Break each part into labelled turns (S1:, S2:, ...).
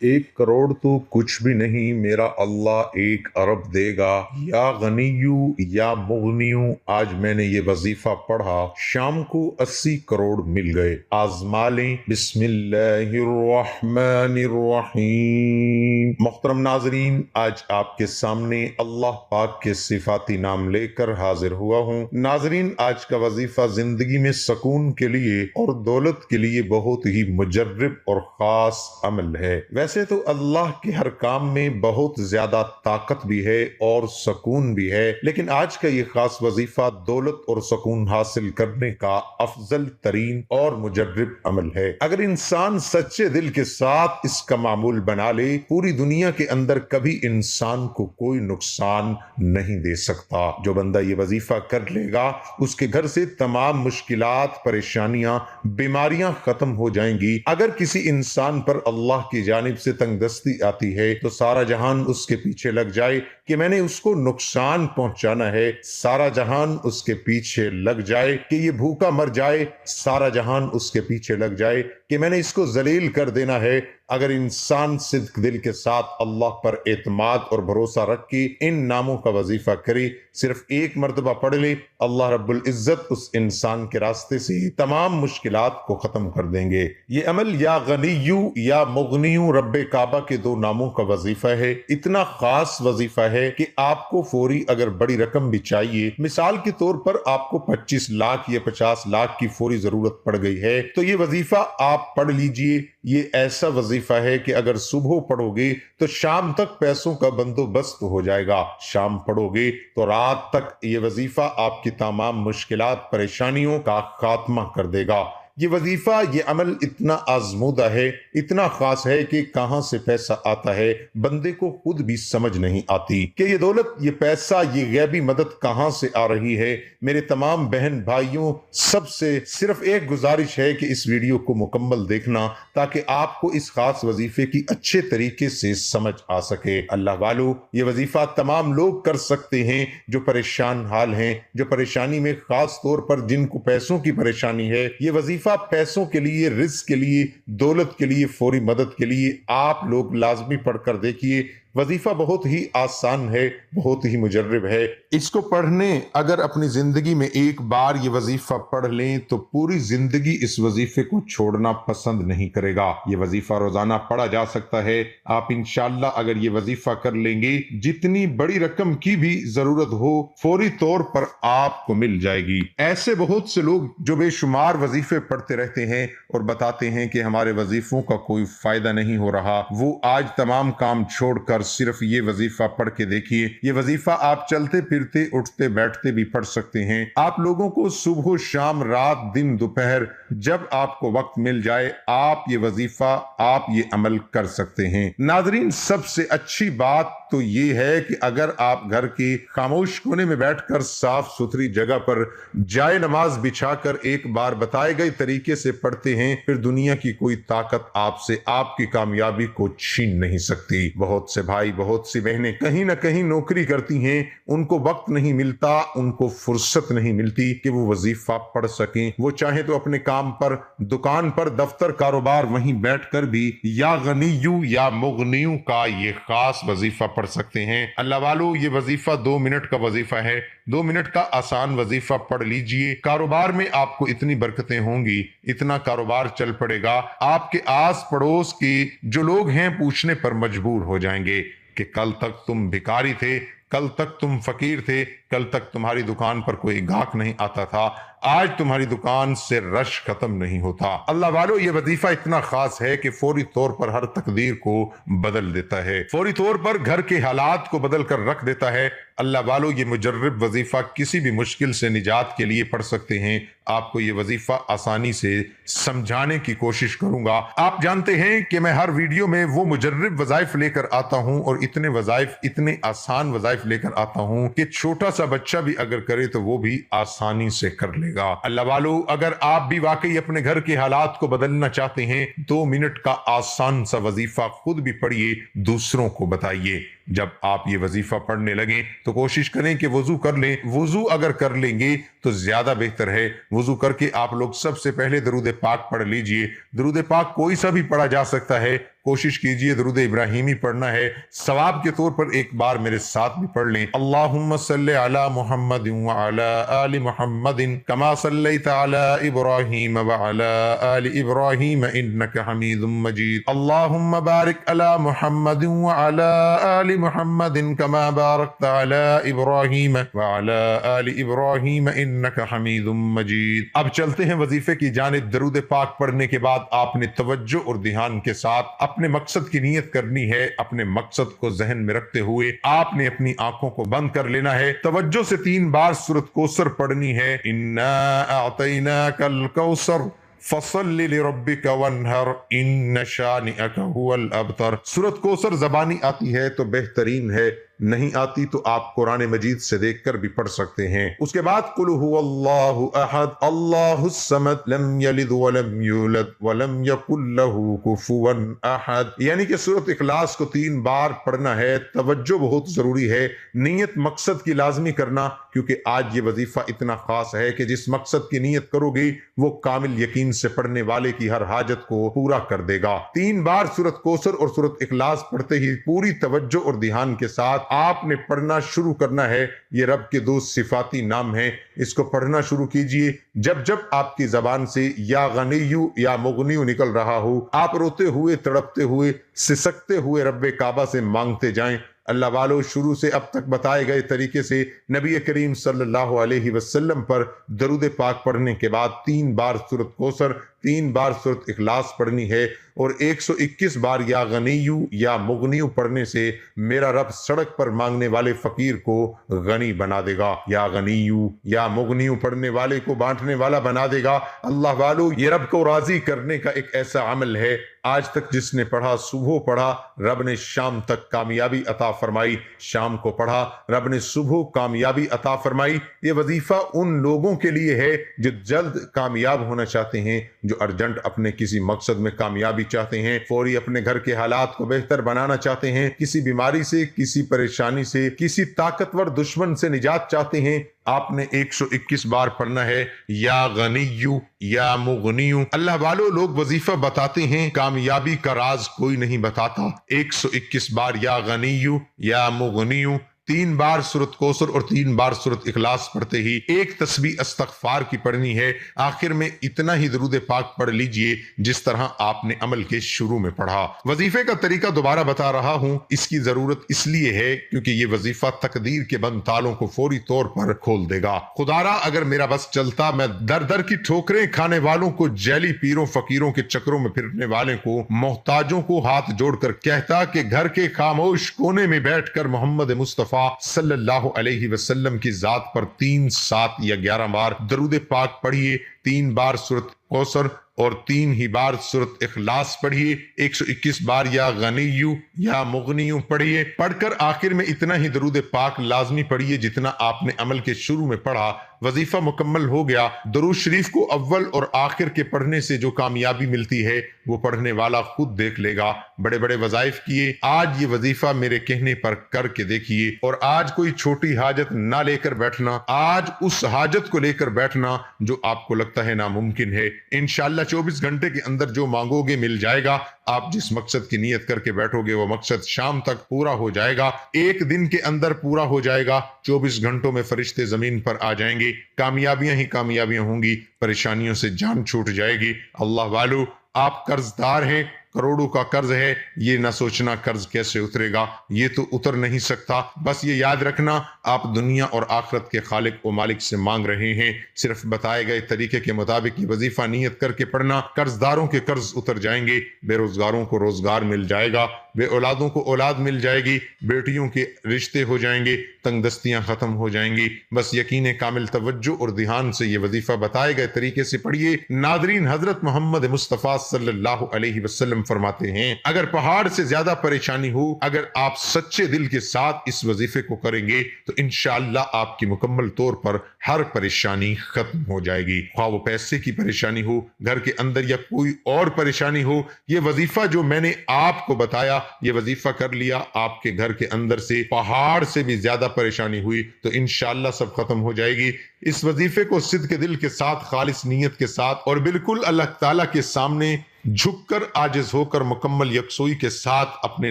S1: एक करोड़ तो कुछ भी नहीं, मेरा अल्लाह 1 अरब देगा। या गनीयू या मुगनियू, आज मैंने ये वजीफा पढ़ा, शाम को 80 करोड़ मिल गए। आजमा लें। बिस्मिल्लाहिर्रहमानिर्रहीम। मोहतरम नाजरीन, आज आपके सामने अल्लाह पाक के सिफाती नाम लेकर हाजिर हुआ हूँ। नाजरीन, आज का वजीफा जिंदगी में सुकून के लिए और दौलत के लिए बहुत ही मुजर्रब और खास अमल है। वैसे तो अल्लाह के हर काम में बहुत ज्यादा ताकत भी है और सुकून भी है, लेकिन आज का ये खास वजीफा दौलत और सुकून हासिल करने का अफजल तरीन और मुजर्रब अमल है। अगर इंसान सच्चे दिल के साथ इसका मामूल बना ले, पूरी दुनिया के अंदर कभी इंसान को कोई नुकसान नहीं दे सकता। जो बंदा ये वजीफा कर लेगा, उसके घर से तमाम मुश्किलात, परेशानियां, बीमारियां खत्म हो जाएंगी। अगर किसी इंसान पर अल्लाह की जानिब से तंगदस्ती आती है तो सारा जहान उसके पीछे लग जाए कि मैंने उसको नुकसान पहुंचाना है, सारा जहान उसके पीछे लग जाए कि ये भूखा मर जाए, सारा जहान उसके पीछे लग जाए कि मैंने इसको जलील कर देना है। अगर इंसान सिद्क दिल के साथ अल्लाह पर एतमाद और भरोसा रख के इन नामों का वजीफा करे, सिर्फ एक मर्तबा पढ़ ले, अल्लाह रब्बुल इज्जत उस इंसान के रास्ते से तमाम मुश्किलात को खत्म कर देंगे। ये अमल या गनीयू या मुगनियू रब्बे काबा के 2 नामों का वजीफा है। इतना खास वजीफा है कि आपको फौरी अगर बड़ी रकम भी चाहिए, मिसाल के तौर पर आपको 25 लाख या 50 लाख की फौरी जरूरत पड़ गई है, तो ये वजीफा आप पढ़ लीजिए। ये ऐसा वजीफा है कि अगर सुबह पढ़ोगे तो शाम तक पैसों का बंदोबस्त हो जाएगा, शाम पढ़ोगे तो रात तक ये वजीफा आपकी तमाम मुश्किलात, परेशानियों का खात्मा कर देगा। ये वजीफा, ये अमल इतना आजमूदा है, इतना खास है कि कहां से पैसा आता है बंदे को खुद भी समझ नहीं आती कि ये दौलत, ये पैसा, ये गैबी मदद कहां से आ रही है। मेरे तमाम बहन भाइयों, सबसे सिर्फ एक गुजारिश है कि इस वीडियो को मुकम्मल देखना ताकि आपको इस खास वजीफे की अच्छे तरीके से समझ आ सके। अल्लाह वालों, ये वजीफा तमाम लोग कर सकते हैं जो परेशान हाल हैं, जो परेशानी में, खास तौर पर जिनको पैसों की परेशानी है। ये वजीफा पैसों के लिए, रिस्क के लिए, दौलत के लिए, फौरी मदद के लिए आप लोग लाजमी पढ़कर देखिए। वजीफा बहुत ही आसान है, बहुत ही मुजर्रब है। इसको पढ़ने अगर अपनी जिंदगी में एक बार ये वजीफा पढ़ लें तो पूरी जिंदगी इस वजीफे को छोड़ना पसंद नहीं करेगा। ये वजीफा रोजाना पढ़ा जा सकता है। आप इंशाअल्लाह अगर ये वजीफा कर लेंगे, जितनी बड़ी रकम की भी जरूरत हो फौरी तौर पर आपको मिल जाएगी। ऐसे बहुत से लोग जो बेशुमार वजीफे पढ़ते रहते हैं और बताते हैं कि हमारे वजीफों का कोई फायदा नहीं हो रहा, वो आज तमाम काम छोड़कर सिर्फ ये वजीफा पढ़ के देखिए। ये वजीफा आप चलते फिरते, उठते बैठते भी पढ़ सकते हैं। आप लोगों को सुबह शाम, रात दिन दोपहर, जब आपको वक्त मिल जाए आप ये वजीफा, आप ये अमल कर सकते हैं। नाजरीन, सबसे अच्छी बात तो ये है कि अगर आप घर के खामोश कोने में बैठकर साफ सुथरी जगह पर जाए नमाज बिछाकर एक बार बताए गए तरीके से पढ़ते हैं, फिर दुनिया की कोई ताकत आपसे आपकी कामयाबी को छीन नहीं सकती। बहुत से भाई, बहुत सी बहनें कहीं ना कहीं नौकरी करती हैं, उनको वक्त नहीं मिलता, उनको फुर्सत नहीं मिलती कि वो वजीफा पढ़ सकें। वो चाहे तो अपने काम पर, दुकान पर, दफ्तर, कारोबार, वहीं बैठकर भी या गनीयू या मुगनियू का ये खास वजीफा पढ़ सकते हैं। अल्लाह वालों, ये वजीफा 2 मिनट का वजीफा है। 2 मिनट का आसान वजीफा पढ़ लीजिए। कारोबार में आपको इतनी बरकतें होंगी, इतना कारोबार चल पड़ेगा, आपके आस पड़ोस के जो लोग हैं पूछने पर मजबूर हो जाएंगे कि कल तक तुम भिखारी थे, कल तक तुम फकीर थे, कल तक तुम्हारी दुकान पर कोई गाहक नहीं आता था, आज तुम्हारी दुकान से रश खत्म नहीं होता। अल्लाह वालों, ये वजीफा इतना खास है कि फौरी तौर पर हर तकदीर को बदल देता है, फौरी तौर पर घर के हालात को बदल कर रख देता है। अल्लाह वालों, ये मुजर्रब वजीफा किसी भी मुश्किल से निजात के लिए पढ़ सकते हैं। आपको ये वजीफा आसानी से समझाने की कोशिश करूंगा। आप जानते हैं कि मैं हर वीडियो में वो मुजर्रब वजाइफ लेकर आता हूं और इतने वजाइफ, इतने आसान वजाइफ लेकर आता हूं कि छोटा सा बच्चा भी अगर करे तो वो भी आसानी से कर लेगा। अल्लाह वालों, अगर आप भी वाकई अपने घर के हालात को बदलना चाहते हैं, 2 मिनट का आसान सा वजीफा खुद भी पढ़िए, दूसरों को बताइए। जब आप ये वजीफा पढ़ने लगे तो कोशिश करें कि वजू कर लें। वजू अगर कर लेंगे तो ज्यादा बेहतर है। वजू करके आप लोग सबसे पहले दरूद पाक पढ़ लीजिए। दरूद पाक कोई सा भी पढ़ा जा सकता है, कोशिश कीजिए दरूद इब्राहिमी पढ़ना है। सवाब के तौर पर एक बार मेरे साथ भी पढ़ लें। अल्लाहुम्मा सल्लि अला मुहम्मद व अला आलि मुहम्मदिन कमा सल्लैता अला इब्राहीम व अला आलि इब्राहीम इन्नका हमीदुम मजीद। अल्लाहुम्मा बारिक अला मुहम्मद व अला आलि मुहम्मदिन कमा बारकता अला इब्राहीम व अला आलि इब्राहीम इन्नका हमीदुम मजीद। अब चलते हैं वजीफे की जानिब। दरूद पाक पढ़ने के बाद आपने तवज्जो और ध्यान के साथ अपने मकसद की नीयत करनी है। अपने मकसद को जहन में रखते हुए आपने अपनी आंखों को बंद कर लेना है। तवज्जो से 3 बार सूरत कौसर पढ़नी है। इन्ना अअतैनाकल कौसर फसल्लि लिरब्बिका वन्हर इन्न शानिअका हुवल अबतर। सूरत कौसर ज़बानी आती है तो बेहतरीन है, नहीं आती तो आप कुरान मजीद से देखकर भी पढ़ सकते हैं। उसके बाद कुल हुवल्लाहु अहद अल्लाहुस समद लम यलिद वलम यूलद वलम यकुल लहू कुफुवन अहद, यानी कि सूरत इखलास को 3 बार पढ़ना है। तवज्जो बहुत जरूरी है, नीयत मकसद की लाजमी करना, क्योंकि आज ये वजीफा इतना खास है कि जिस मकसद की नीयत करोगे वो कामिल यकीन से पढ़ने वाले की हर हाजत को पूरा कर देगा। 3 बार सूरत कौसर और सूरत इखलास पढ़ते ही पूरी तवज्जो और ध्यान के साथ आपने पढ़ना शुरू करना है। ये रब के 2 सिफाती नाम हैं, इसको पढ़ना शुरू कीजिए। जब जब आपकी जबान से या गनीयु या मुगनियु निकल रहा हो, आप रोते हुए, तड़पते हुए, सिसकते हुए रब्बे काबा से मांगते जाएं। अल्लाह वालों, शुरू से अब तक बताए गए तरीके से नबी करीम सल्लल्लाहु अलैहि वसल्लम पर दरूद पाक पढ़ने के बाद 3 बार सूरत कौसर, 3 बार सूरत इखलास पढ़नी है और 121 बार या गनीयु या मुगनियु पढ़ने से मेरा रब सड़क पर मांगने वाले फकीर को गनी बना देगा। या गनीयु या मुगनियु पढ़ने वाले को बांटने वाला बना देगा। अल्लाह वालों, ये रब को राजी करने का एक ऐसा अमल है, आज तक जिसने पढ़ा, सुबह पढ़ा, रब ने शाम तक कामयाबी अता फरमाई। शाम को पढ़ा, रब ने सुबह कामयाबी अता फरमाई। ये वजीफा उन लोगों के लिए है जो जल्द कामयाब होना चाहते हैं, जो अर्जेंट अपने किसी मकसद में कामयाबी चाहते हैं, फौरी अपने घर के हालात को बेहतर बनाना चाहते हैं, किसी बीमारी से, किसी परेशानी से, किसी ताकतवर दुश्मन से निजात चाहते हैं। आपने 121 बार पढ़ना है या गनीयु या मुगनियु। अल्लाह वालों, लोग वजीफा बताते हैं, कामयाबी का राज कोई नहीं बताता। 121 बार या गनीयु या मुगनियु, 3 बार सूरत कौसर और 3 बार सूरत इखलास पढ़ते ही एक तस्बीह अस्तगफार की पढ़नी है। आखिर में इतना ही दरूद पाक पढ़ लीजिए जिस तरह आपने अमल के शुरू में पढ़ा। वजीफे का तरीका दोबारा बता रहा हूं, इसकी जरूरत इसलिए है क्योंकि ये वजीफा तकदीर के बंद तालों को फौरी तौर पर खोल देगा। खुदारा अगर मेरा बस चलता, मैं दर दर की ठोकरें खाने वालों को, जैली पीरों फकीरों के चक्रों में फिरने वाले को, मोहताजों को हाथ जोड़कर कहता कि घर के खामोश कोने में बैठकर मोहम्मद मुस्तफा सल्लल्लाहु अलैहि वसल्लम की जात पर 3, 7 या 11 बार दरूद पाक पढ़िए। 3 बार सूरत कौसर और 3 ही बार सूरत इखलास पढ़िए। 121 बार या गनीयु या मुगनियु पढ़िए। पढ़कर आखिर में इतना ही दरूद पाक लाजमी पढ़िए जितना आपने अमल के शुरू में पढ़ा। वजीफा मुकम्मल हो गया। दरूद शरीफ को अव्वल और आखिर के पढ़ने से जो कामयाबी मिलती है वो पढ़ने वाला खुद देख लेगा। बड़े बड़े वजाइफ किए, आज ये वजीफा मेरे कहने पर करके देखिए। और आज कोई छोटी हाजत ना लेकर बैठना, आज उस हाजत को लेकर बैठना जो आपको लगता है नामुमकिन है। इंशाअल्लाह 24 घंटे के अंदर जो मांगोगे मिल जाएगा। आप जिस मकसद की नीयत करके बैठोगे वो मकसद शाम तक पूरा हो जाएगा, 1 दिन के अंदर पूरा हो जाएगा। 24 घंटों में फरिश्ते जमीन पर आ जाएंगे। कामयाबियां ही कामयाबियां होंगी, परेशानियों से जान छूट जाएगी। अल्लाह वालों, आप कर्जदार हैं, करोड़ों का कर्ज है, ये ना सोचना कर्ज कैसे उतरेगा, ये तो उतर नहीं सकता। बस ये याद रखना, आप दुनिया और आखिरत के खालिक व मालिक से मांग रहे हैं। सिर्फ बताए गए तरीके के मुताबिक ये वजीफा नियत करके पढ़ना। कर्जदारों के कर्ज उतर जाएंगे, बेरोजगारों को रोजगार मिल जाएगा, बे औलादों को औलाद मिल जाएगी, बेटियों के रिश्ते हो जाएंगे, तंगदस्तियां खत्म हो जाएंगी। बस यकीन कामिल तवज्जो और ध्यान से ये वजीफा बताए गए तरीके से पढ़िए। नादरीन, हजरत मोहम्मद मुस्तफा सल्लल्लाहु अलैहि वसल्लम फरमाते हैं, अगर पहाड़ से ज्यादा परेशानी हो, अगर आप सच्चे दिल के साथ इस वजीफे को करेंगे तो इंशाअल्लाह आपकी मुकम्मल तौर पर हर परेशानी खत्म हो जाएगी। ख्वाह वो पैसे की परेशानी हो, घर के अंदर या कोई और परेशानी हो, ये वजीफा जो मैंने आपको बताया, ये वजीफा कर लिया, आपके घर के अंदर से पहाड़ से भी ज्यादा परेशानी हुई तो इंशाअल्लाह सब खत्म हो जाएगी। इस वजीफे को सिद्ध के दिल के साथ, खालिस नीयत के साथ और बिल्कुल अल्लाह ताला के सामने جھک کر عاجز ہو کر مکمل یکسوئی کے ساتھ اپنے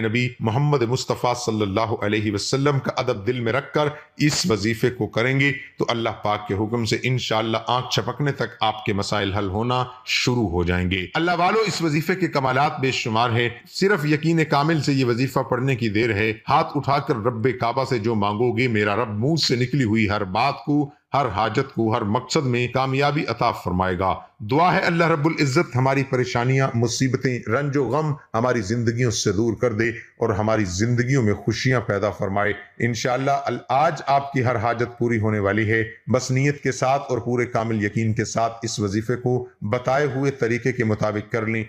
S1: نبی محمد مصطفیٰ صلی اللہ علیہ وسلم کا ادب دل میں رکھ کر اس وظیفے کو کریں گے تو اللہ پاک کے حکم سے انشاءاللہ آنکھ چھپکنے تک آپ کے مسائل حل ہونا شروع ہو جائیں گے۔ اللہ والو، اس وظیفے کے کمالات بے شمار ہیں۔ صرف یقین کامل سے یہ وظیفہ پڑھنے کی دیر ہے۔ ہاتھ اٹھا کر رب کعبہ سے جو مانگو گے، میرا رب منہ سے نکلی ہوئی ہر بات کو، ہر حاجت کو، ہر مقصد میں کامیابی عطا فرمائے گا۔ دعا ہے اللہ رب العزت ہماری پریشانیاں، مصیبتیں، رنج و غم ہماری زندگیوں سے دور کر دے اور ہماری زندگیوں میں خوشیاں پیدا فرمائے۔ انشاءاللہ آج آپ کی ہر حاجت پوری ہونے والی ہے۔ بس نیت کے ساتھ اور پورے کامل یقین کے ساتھ اس وظیفے کو بتائے ہوئے طریقے کے مطابق کر لیں۔